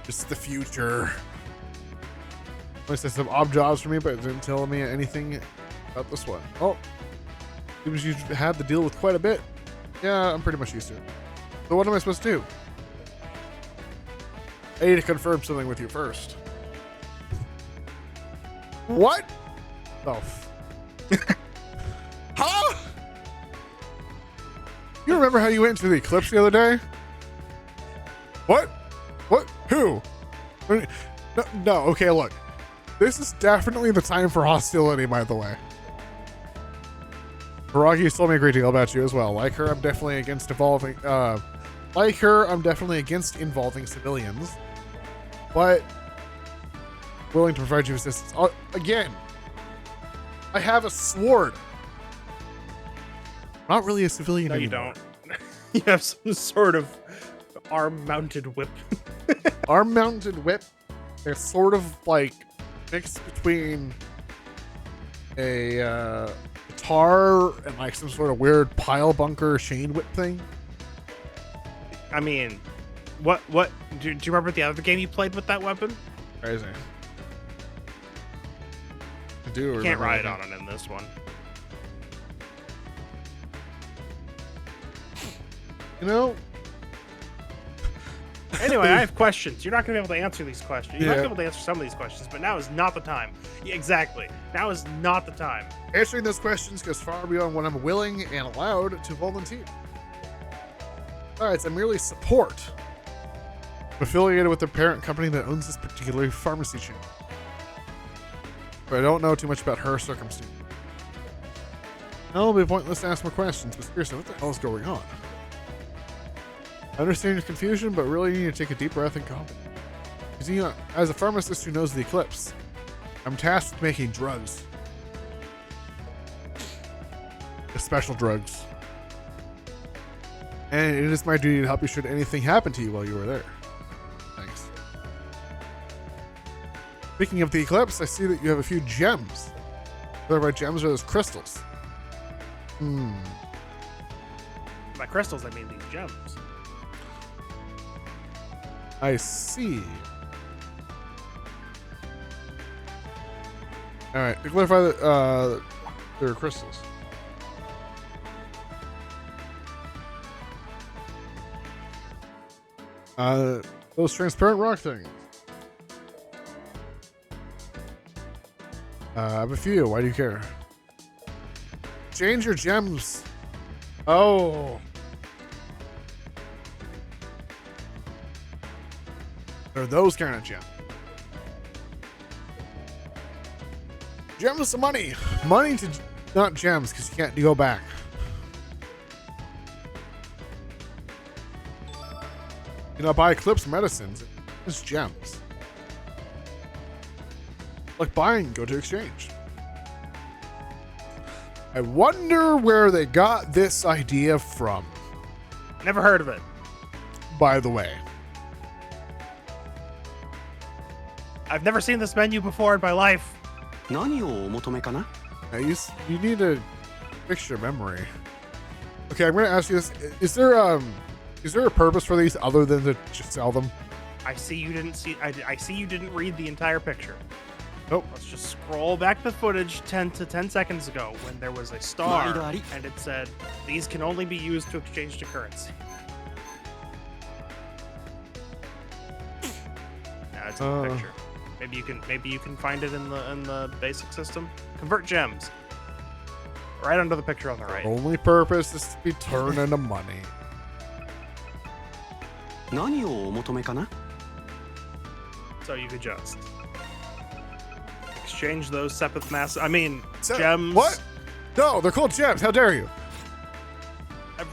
This is the future. At least there's some odd jobs for me, but it didn't tell me anything about this one. Oh, seems you had to deal with quite a bit. Yeah, I'm pretty much used to it. So what am I supposed to do? I need to confirm something with you first. What? Oh. Huh? You remember how you went into the eclipse the other day? What? What? Who? No, okay, look. This is definitely the time for hostility, by the way. Hiragi's told me a great deal about you as well. Like her, I'm definitely against involving civilians. But willing to provide you assistance. Again, I have a sword. Not really a civilian anymore. You don't. You have some sort of arm-mounted whip. Arm-mounted whip. They're sort of like mixed between a guitar and like some sort of weird pile bunker chain whip thing. I mean, what do you remember the other game you played with that weapon? Crazy. I do. You can't ride on it in this one. You know. Anyway, I have questions. You're not going to be able to answer these questions. You're not Yeah. going to be able to answer some of these questions, but now is not the time. Yeah, exactly. Now is not the time. Answering those questions goes far beyond what I'm willing and allowed to volunteer. Besides, I'm merely support. I'm affiliated with the parent company that owns this particular pharmacy chain. But I don't know too much about her circumstance. Now it'll be pointless to ask more questions, but seriously, what the hell is going on? I understand your confusion, but really you need to take a deep breath and calm. You see, as a pharmacist who knows the eclipse, I'm tasked with making drugs. The special drugs. And it is my duty to help you should anything happen to you while you were there. Thanks. Speaking of the eclipse, I see that you have a few gems. Whether by gems or those crystals. By crystals, I mean these gems. I see. Alright, to clarify that there are crystals. Those transparent rock things. I have a few. Why do you care? Change your gems. Oh. They're those kind of gems. Gems to money. Money to not gems, because you can't go back. You know, buy Eclipse medicines. It's gems. Like buying, go to exchange. I wonder where they got this idea from. Never heard of it. By the way. I've never seen this menu before in my life. 何をお求めかな? Now you need to fix your memory. Okay, I'm gonna ask you this: is there a purpose for these other than to just sell them? I see you didn't see. I see you didn't read the entire picture. Nope. Let's just scroll back the footage 10 seconds ago when there was a star and it said these can only be used to exchange to currency. Now it's in the picture. Maybe you can find it in the basic system. Convert gems. Right under the picture on the right. Only purpose is to be turned into money. 何をお求めかな? So you could just exchange those sepith mass. I mean, So, gems. What? No, they're called gems. How dare you?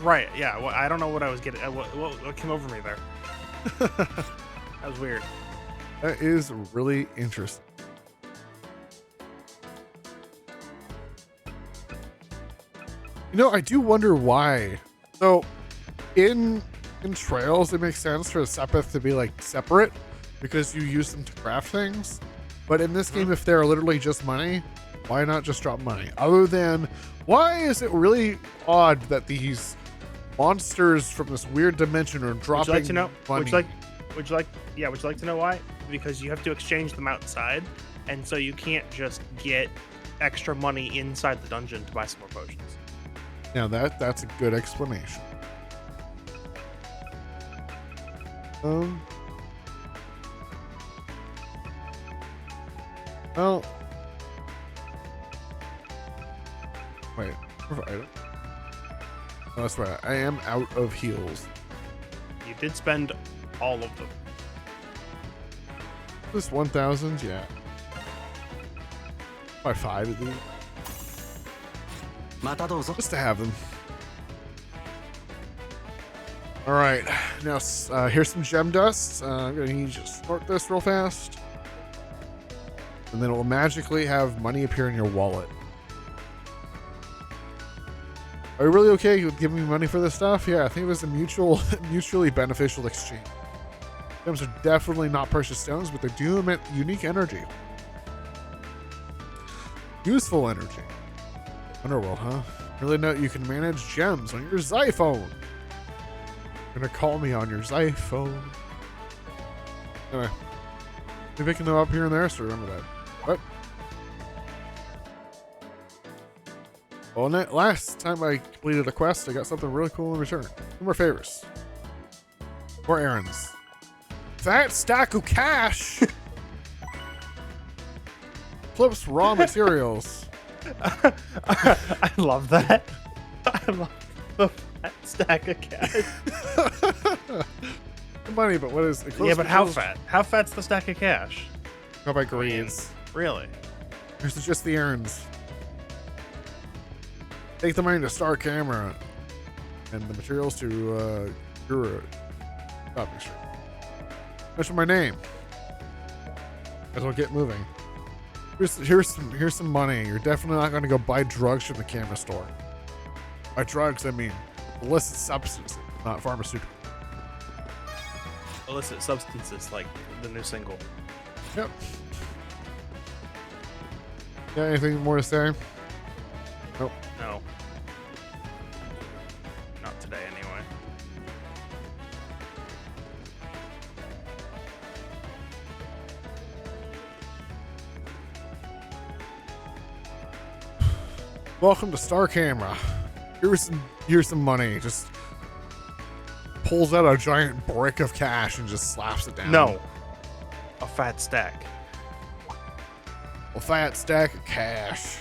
Right? Yeah. Well, I don't know what I was getting. What came over me there? That was weird. That is really interesting. You know, I do wonder why. So, in Trails, it makes sense for a sepith to be like separate because you use them to craft things. But in this game, if they're literally just money, why not just drop money? Other than, why is it really odd that these monsters from this weird dimension are dropping Would you like to know? money? Would you like Yeah, would you like to know why? Because you have to exchange them outside, and so you can't just get extra money inside the dungeon to buy some more potions. Now that's a good explanation. Well, wait, provide. Oh, that's right. I am out of heals. You did spend all of them. This 1,000, yeah. By 5 of these, またどうぞ just to have them. All right, now here's some gem dust. I'm gonna need you to snort this real fast, and then it will magically have money appear in your wallet. Are you really okay with giving me money for this stuff? Yeah, I think it was a mutually beneficial exchange. Gems are definitely not precious stones, but they do emit unique energy. Useful energy. Wonderwell, huh? Really know you can manage gems on your Xiphone. You're gonna call me on your Xiphone. Anyway, be picking them up here and there, so remember that. What? Well, last time I completed a quest, I got something really cool in return. 2 more favors. More errands. That stack of cash! Flips raw materials. I love that. I love the fat stack of cash. Money, but what is it? Yeah, but how fat? How fat's the stack of cash? How about greens? Really? Here's just the errands. Take the money to Star Camera and the materials to Guru Shopping Street. Mention my name. As we'll get moving. Here's some money. You're definitely not going to go buy drugs from the camera store. By drugs, I mean illicit substances, not pharmaceutical. Illicit substances, like the new single. Yep. Yeah, anything more to say? Nope. No. Not today, anyway. Welcome to Star Camera. Here's some money. Just pulls out a giant brick of cash and just slaps it down. No. A fat stack. A fat stack of cash.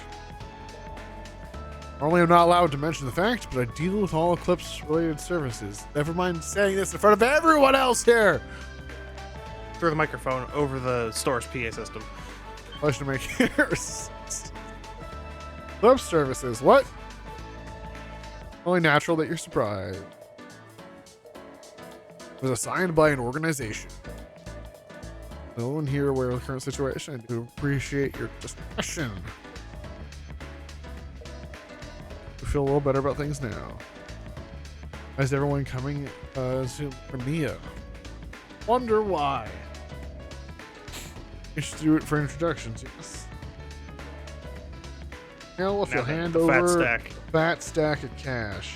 Normally I'm not allowed to mention the fact, but I deal with all Eclipse related services. Never mind saying this in front of everyone else here. Through the microphone over the store's PA system. Pleasure to make yours. Eclipse services, what? Only natural that you're surprised. Was assigned by an organization. No one here aware of the current situation. I do appreciate your discretion. I feel a little better about things now. Why is everyone coming for Mia? Wonder why. You should do it for introductions, yes. Now if you'll hand over fat stack of cash.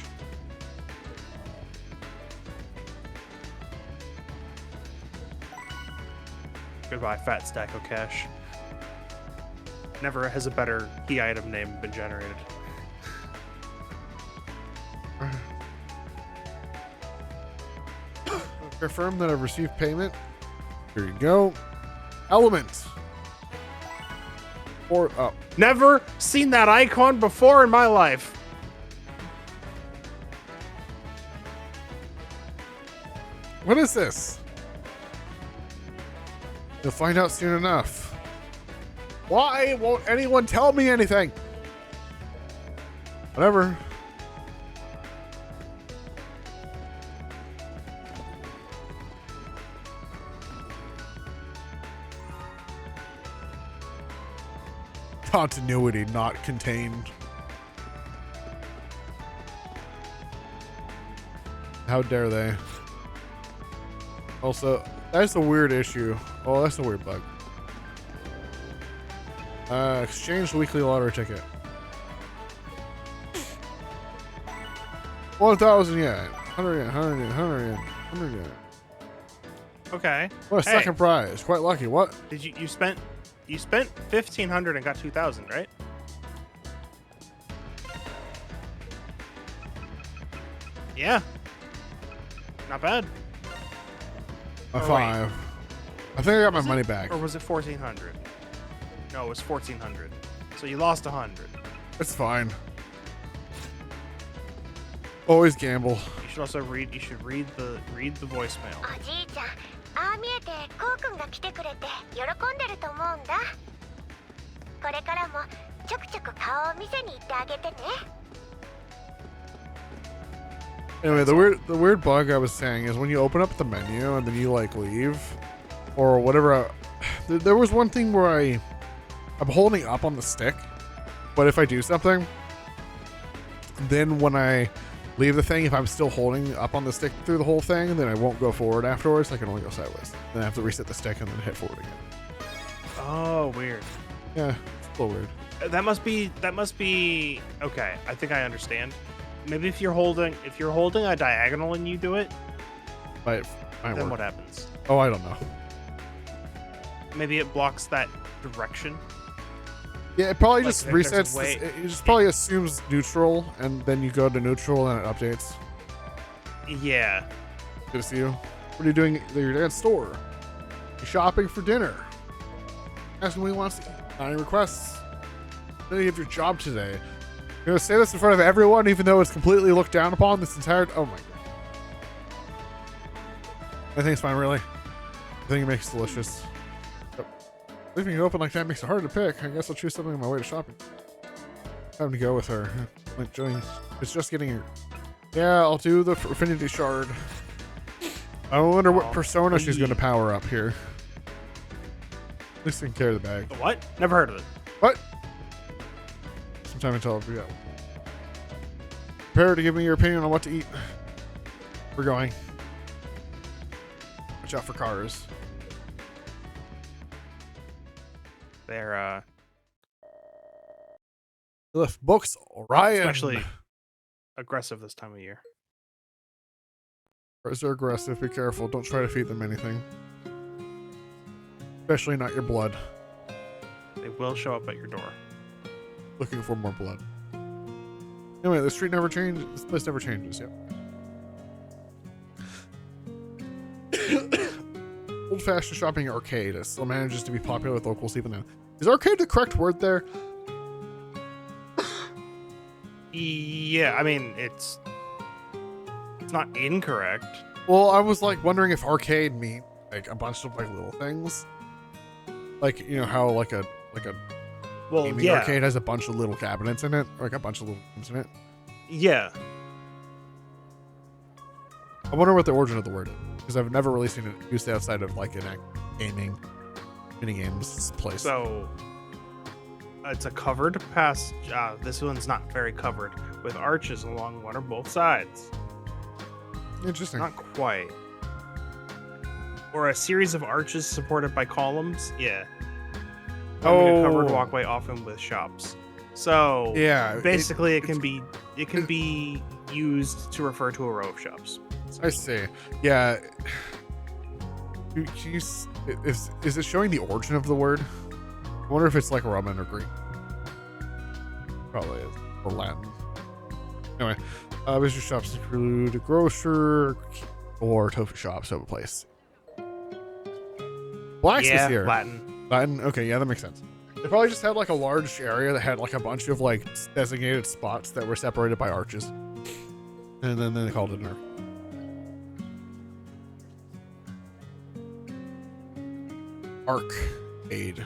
Goodbye, fat stack of cash. Never has a better key item name been generated. Confirm that I've received payment. Here you go. Element. Or up. Never seen that icon before in my life. What is this? You'll find out soon enough. Why won't anyone tell me anything? Whatever. Continuity not contained. How dare they? Also, that's a weird issue. Oh, that's a weird bug. Exchange the weekly lottery ticket. 1,000 yen. 100 yen, 100 yen, 100 yen, 100 yen. Okay. What a Hey. second prize. Quite lucky. What? Did you spent 1,500 and got 2,000, right? Yeah. Not bad. A Or wait. 5. I think I got my Was it? money back. Or was it 1,400? No, it was 1,400. So you lost 100. It's fine. Always gamble. You should also read. You should read the voicemail. おじいちゃん、ああ見えてこうくんが来てくれて喜んでると思うんだ。これからもちょくちょく顔を見せに行ってあげてね。 Anyway, the weird bug I was saying is when you open up the menu and then you like leave or whatever. There was one thing where I'm holding up on the stick, but if I do something, then when I leave the thing, if I'm still holding up on the stick through the whole thing, then I won't go forward afterwards. I can only go sideways. Then I have to reset the stick and then hit forward again. Oh, weird. Yeah, it's a little weird. That must be. Okay, I think I understand. Maybe if you're holding a diagonal and you do it, Might then work. what happens? Oh, I don't know. Maybe it blocks that direction. Yeah, it probably Like, just if there's a resets. way- It just probably assumes neutral, and then you go to neutral and it updates. Yeah. Good to see you. What are you doing at your dad's store? You shopping for dinner. Asking what he wants to eat. Not any requests. Then you have your job today. You're gonna say this in front of everyone, even though it's completely looked down upon this entire. Oh my god. I think it's fine, really. I think it makes it delicious. Yep. Leaving it open like that makes it hard to pick. I guess I'll choose something on my way to shopping. Time to go with her. Like Johnny, it's just getting here. Yeah, I'll do the Affinity Shard. I wonder what Oh, persona she's going to please. power up here. At least I can carry the bag. The what? Never heard of it. What? Sometime until we go. Prepare to give me your opinion on what to eat. We're going. Watch out for cars. They're Lift books, Orion. especially aggressive this time of year. Cars are aggressive. Be careful. Don't try to feed them anything. Especially not your blood. They will show up at your door. Looking for more blood. Anyway, the street never changes. This place never changes. Yep. Old-fashioned shopping arcade. It still manages to be popular with locals even now. Is arcade the correct word there? Yeah, I mean it's not incorrect. Well, I was like wondering if arcade means like a bunch of like little things, like you know how like a Well, gaming yeah, arcade has a bunch of little cabinets in it, or like a bunch of little rooms in it. yeah. I wonder what the origin of the word is, because I've never really seen it used outside of like an gaming mini games place. So it's a covered pass. This one's not very covered, with arches along one or both sides. Interesting. Not quite. Or a series of arches supported by columns. Yeah. A covered Oh. walkway, often with shops. So Yeah, basically, it can be used to refer to a row of shops. I see. Yeah. Is it showing the origin of the word? I wonder if it's like Roman or Greek. Probably is. Or Latin. Anyway, visitor shops include a grocer or tofu shops of a place. Blacksmith Yeah, here. Latin. Latin? Okay, yeah, that makes sense. They probably just had like a large area that had like a bunch of like designated spots that were separated by arches. And then they called it an arcade.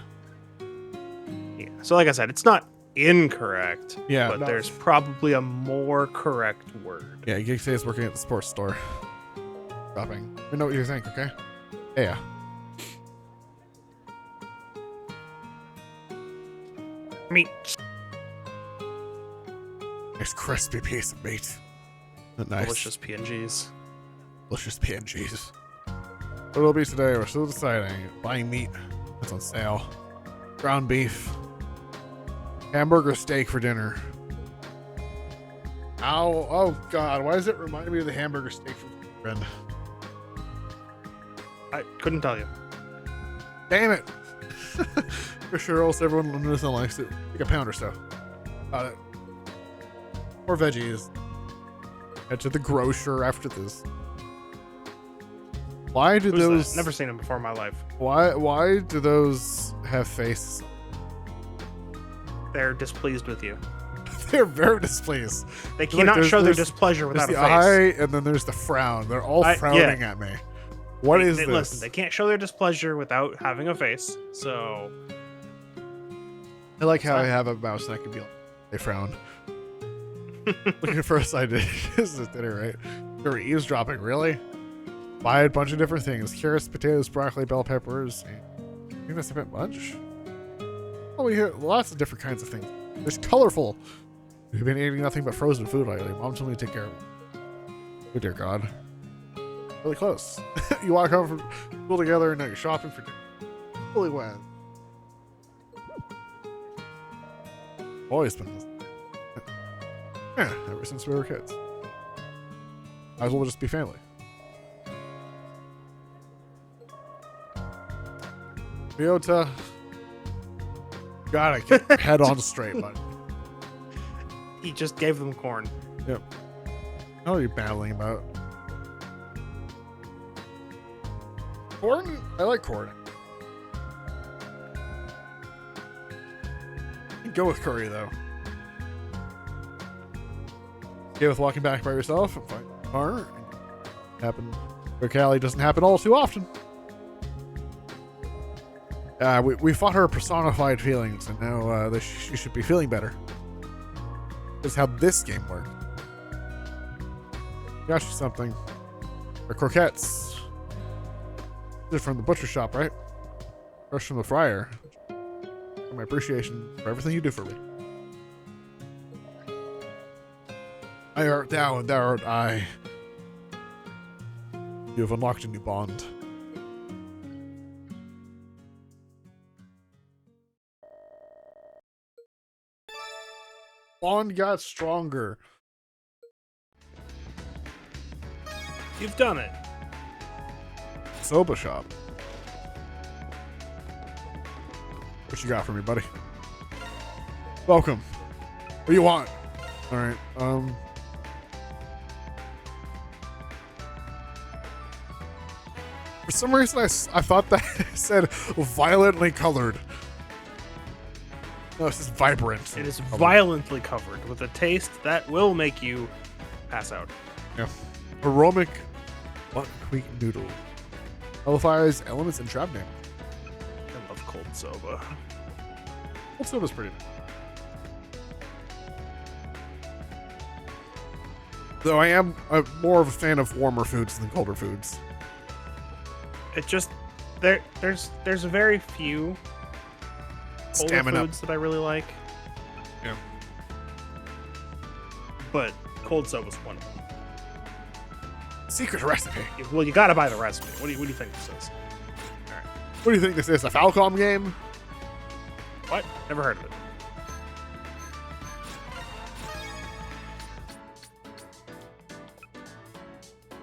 Yeah. So, like I said, it's not incorrect. Yeah, But no. there's probably a more correct word. Yeah, you can say it's working at the sports store. Shopping. Let me know what you think, okay? Yeah. Meat. Nice crispy piece of meat. Nice. Delicious PNGs. Delicious PNGs. What it'll be today, we're still deciding. Buying meat. That's on sale. Ground beef. Hamburger steak for dinner. Ow. Oh, God. Why does it remind me of the hamburger steak from friend? I couldn't tell you. Damn it. For sure, almost everyone in this likes it. Like a pound or so. Got it. More veggies. Head to the grocer after this. Why do Who's those... that? Never seen him before in my life. Why do those have faces? They're displeased with you. They're very displeased. They Like, cannot show their there's displeasure without a the face. eye, and then there's the frown. They're all frowning at me. What is this? Listen, they can't show their displeasure without having a face. So I like how I have a mouse and I can be like, they frown. Looking for a side dish. This is dinner, right? You're eavesdropping, really? Buy a bunch of different things. Carrots, potatoes, broccoli, bell peppers. I think that's a bit much. Oh, we hear lots of different kinds of things. It's colorful. We've been eating nothing but frozen food lately. Mom told me to take care of it. Oh dear God. Really close. You walk home from school together and now you're shopping for dinner. Really when? Always been this. Yeah, ever since we were kids. Might as well just be family. Toyota. Gotta get your head on straight, bud. he just gave them corn. Yep. What are you battling about? Corn? I like corn. You go with curry, though. Okay with walking back by yourself? I'm fine. Car? Happen. Cali doesn't happen all too often. We fought her personified feelings, and now she should be feeling better. That's how this game works. Got you something. They're croquettes. They're from the butcher shop, right? Fresh from the fryer. For my appreciation for everything you do for me. I art thou, and thou art I. You have unlocked a new bond. Bond got stronger. You've done it. Soba shop. What you got for me, buddy? Welcome. What do you want? All right. For some reason, I thought that it said violently colored. No, it's just vibrant. It is violently covered with a taste that will make you pass out. Yeah. Aromatic buckwheat noodle. Nullifies elements and trap damage. I love cold soba. Cold soba's pretty nice. Though I am more of a fan of warmer foods than colder foods. It just there's a very few colder Stamina. foods that I really like. Yeah. But cold soba's one of them. Secret recipe. Well, you gotta buy the recipe. What do you think this is? What do you think this is? A Falcom game? What? Never heard of it.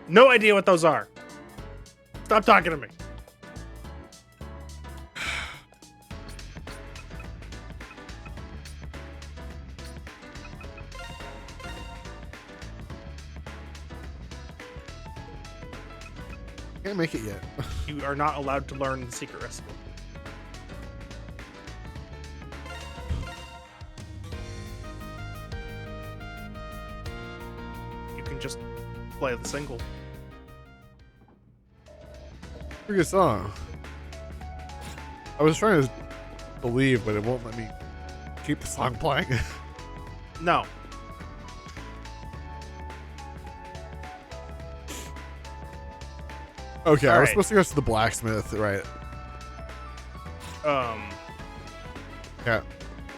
No idea what those are. Stop talking to me. Can't make it yet. You are not allowed to learn the secret recipe. You can just play the single. Pretty good song. I was trying to believe, but it won't let me keep the song playing. No. Okay, I was Alright. supposed to go to the blacksmith, right? Yeah.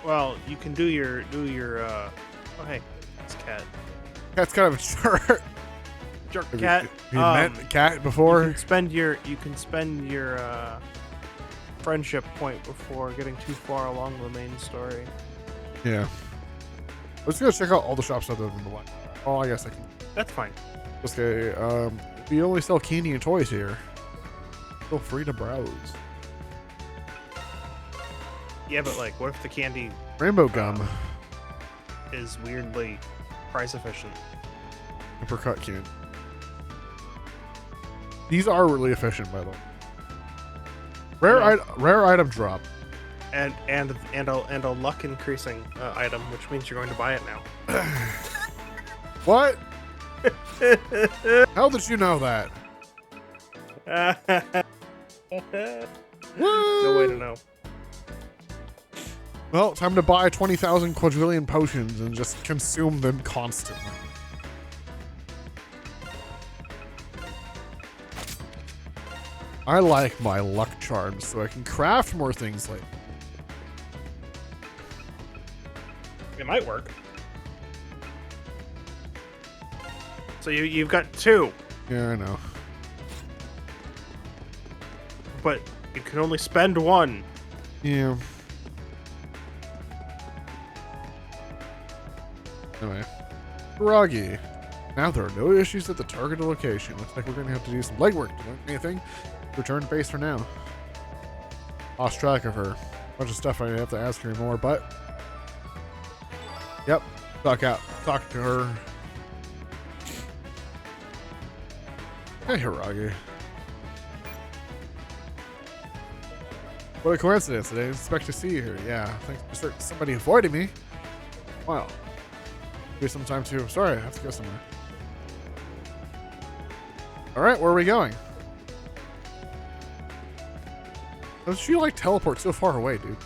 Well, you can do your oh hey, it's cat. Cat's kind of a jerk. Jerk Have cat. You met cat before? You can spend your friendship point before getting too far along the main story. Yeah. I was gonna check out all the shops other than the one. Oh, I guess I can. That's fine. Okay, we only sell candy and toys here. Feel free to browse. Yeah, but like, what if the candy Rainbow gum. is weirdly price efficient? Apricot candy. These are really efficient, by the way. Rare item drop. And a luck increasing item, which means you're going to buy it now. What? How did you know that? No way to know. Well, time to buy 20,000 quadrillion potions and just consume them constantly. I like my luck charms so I can craft more things like. It might work. So you've got 2, Yeah, I know. but you can only spend 1. Yeah. Anyway. Groggy. Now there are no issues at the targeted location. Looks like we're going to have to do some legwork to learn anything. Return to base for now. Lost track of her. Bunch of stuff I have to ask her more, but... Yep. Talk to her. Hey, Hiragi. What a coincidence. I didn't expect to see you here. Yeah, thanks for somebody avoiding me. Wow. Do some time too. Sorry, I have to go somewhere. Alright, where are we going? How did she like teleport so far away, dude?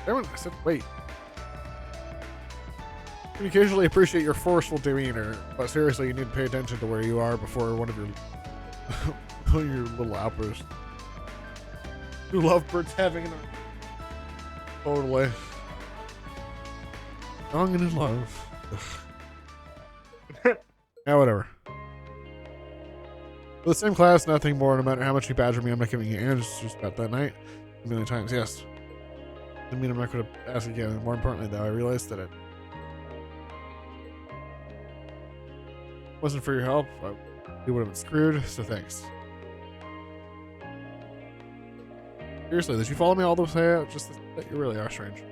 Everyone, I said, wait. I can occasionally appreciate your forceful demeanor, but seriously, you need to pay attention to where you are before one of your your little outbursts. You lovebirds having an totally. Young and in love. Yeah, whatever. For the same class, nothing more. No matter how much you badger me, I'm not giving you answers just about that night. A million times, yes. I mean, I'm not going to ask again. More importantly, though, I realized that it wasn't for your help. We would have been screwed, so thanks. Seriously, did you follow me all the way? Just that you really are strange.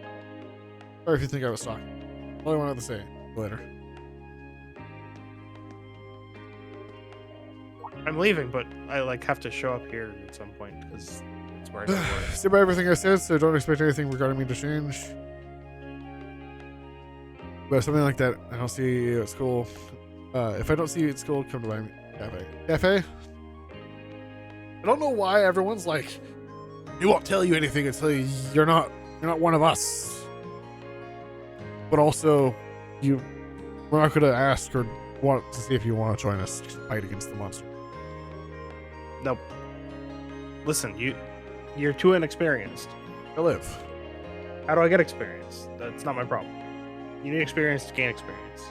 Sorry if you think I was talking. All I wanted to say. Later. I'm leaving, but I like have to show up here at some point because it's where I don't work. Stick by everything I said, so don't expect anything regarding me to change. But something like that, I don't see you at school. If I don't see you at school, come to my cafe. Cafe? I don't know why everyone's like, we won't tell you anything until you're not one of us. But also, we're not going to ask or want to see if you want to join us to fight against the monster. Nope. Listen, you're too inexperienced. I live. How do I get experience? That's not my problem. You need experience to gain experience.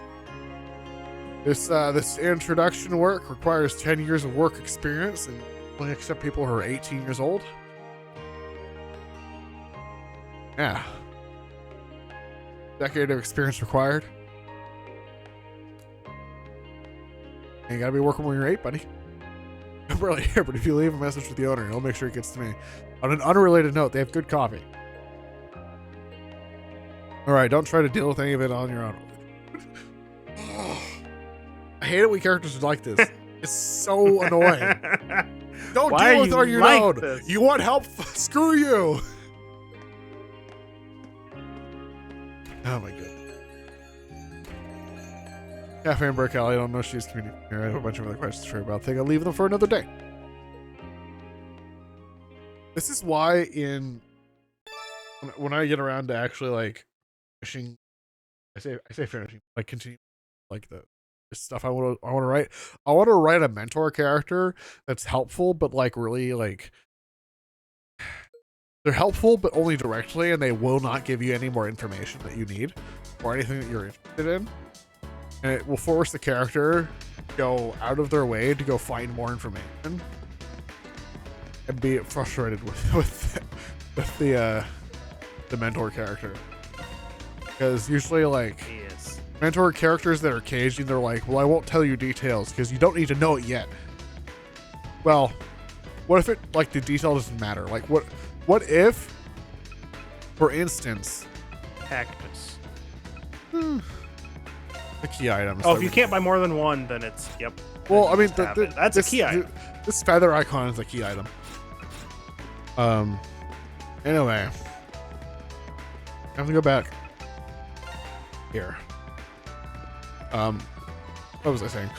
This introduction work requires 10 years of work experience and only accept people who are 18 years old. Yeah. Decade of experience required. And you gotta be working when you're 8, buddy. I'm barely here, but if you leave a message with the owner, he'll make sure it gets to me. On an unrelated note, they have good coffee. Alright, don't try to deal with any of it on your own. I hate it when characters are like this. It's so annoying. Don't deal with it on your own. You want help? Screw you. Oh my god. Cafe and Brick Alley. I don't know if she's communicating here. I have a bunch of other questions for her about. I think I'll leave them for another day. This is why when I get around to actually like finishing, I say finishing, like continue like the stuff I want to write. I want to write a mentor character that's helpful, but like really like they're helpful, but only directly, and they will not give you any more information that you need or anything that you're interested in. And it will force the character to go out of their way to go find more information and be frustrated with the mentor character. Because usually, like, He is. mentor characters that are cagey, they're like, well, I won't tell you details because you don't need to know it yet. Well, what if it, like, the detail doesn't matter? Like, what if, for instance, Cactus. the key items. Oh, if you can't buy more than one, then it's, yep. Well, then I you mean, just have it. That's a key item. This feather icon is a key item. Anyway, I have to go back here. What was I saying?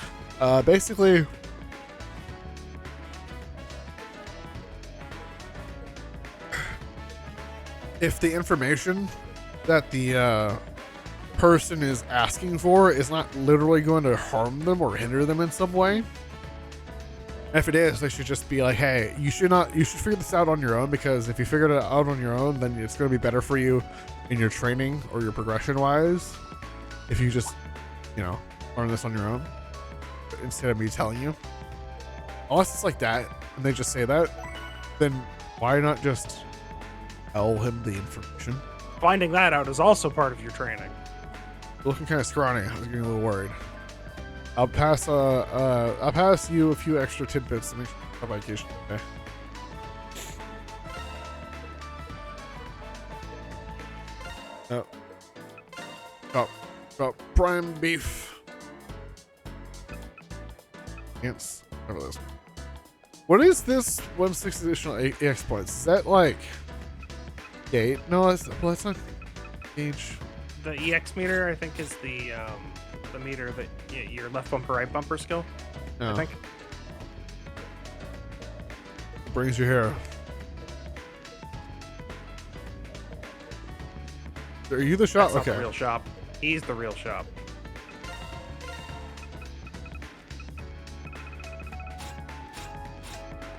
Basically, if the information that the person is asking for is not literally going to harm them or hinder them in some way, if it is, they should just be like, hey, you should figure this out on your own, because if you figured it out on your own, then it's going to be better for you in your training or your progression wise if you just, you know, learn this on your own instead of me telling you. Unless it's like that and they just say that, then why not just tell him the information? Finding that out is also part of your training. Looking kind of scrawny. I was getting a little worried. I'll pass you a few extra tidbits to make sure you have vacation today. Got prime beef. Yes, whatever this. What is this 1/6 additional EX points? Is that like gauge? No, that's not gauge. The EX meter, I think, is the meter that your left bumper, right bumper skill. No. I think. Brings you here. Are you the shop? That's not Okay. the real shop. He's the real shop.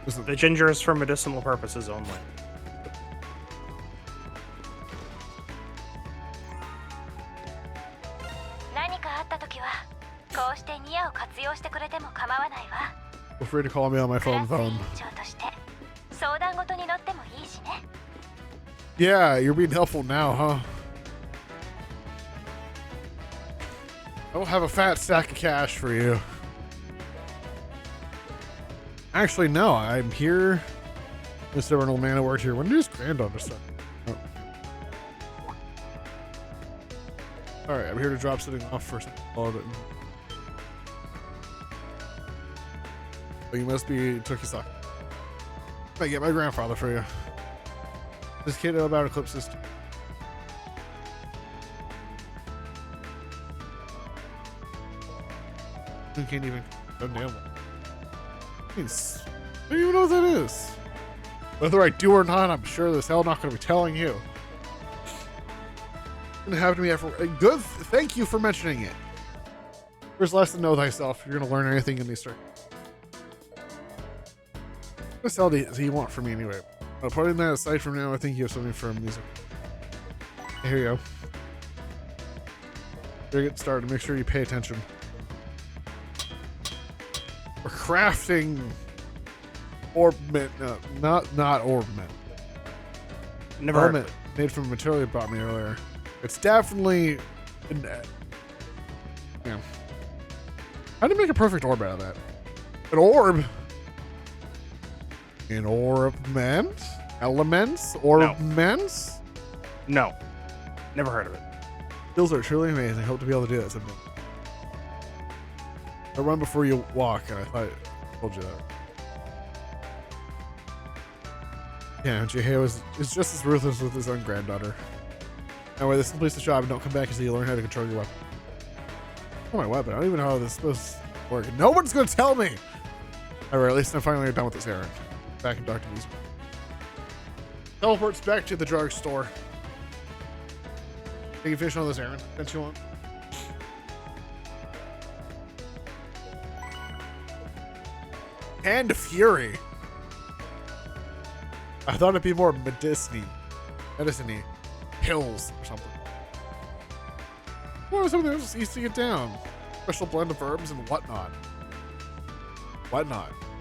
Listen, The ginger is for medicinal purposes only. feel free to call me on my phone. Yeah, you're being helpful now, huh? I don't have a fat stack of cash for you. Actually, no, I'm here. Mr. Old Man, I worked here. When did his granddaughter start? Oh. Alright, I'm here to drop something off for something called it. Oh, you must be Toki-san. I get my grandfather for you. This kid know about Eclipse System. You can't even. Oh, damn. I don't even know what that is. Whether I do or not, I'm sure as hell not going to be telling you. It's going to happen to me after. Good. Thank you for mentioning it. There's less to know thyself. You're going to learn anything in these stories. What the hell do you want from me anyway? Putting that aside from now, I think you have something from music. Here you go. Better get started. Make sure you pay attention. We're crafting orbment. No, not orbment. Never heard of Orbment it. made from a material you bought me earlier. It's definitely. Yeah. How do you make a perfect orb out of that? An orb? An orbment? Elements? Orbments? No. Never heard of it. Skills are truly amazing. I hope to be able to do that someday. I run before you walk, and I thought I told you that. Yeah, Jihei is just as ruthless with his own granddaughter. Anyway, this completes the job, and don't come back until you learn how to control your weapon. Oh, my weapon. I don't even know how this is supposed to work. No one's going to tell me! Alright, at least I'm finally done with this errand. Back in Dr. Lee's. Teleports back to the drugstore. Can you finish on this errand that you want? Hand of Fury. I thought it'd be more medicine-y. Pills or something. Well, something else easy to get down. Special blend of herbs and whatnot.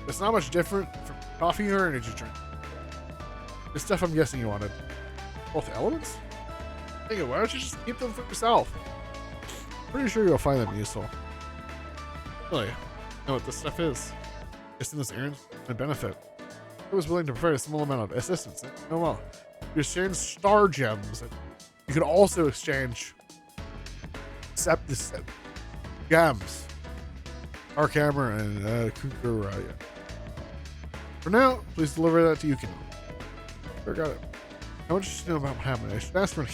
It's not much different from coffee or energy drink. This stuff I'm guessing you wanted. Both elements? Hey, why don't you just keep them for yourself? Pretty sure you'll find them useful. Really? Know what this stuff is? It's in this errand and benefit. I was willing to provide a small amount of assistance. Oh well. You exchange star gems. You could also exchange gems. Our camera and Kukuraya. For now, please deliver that to Yukino. Sure, got it. How much do you know about what happened? I should ask for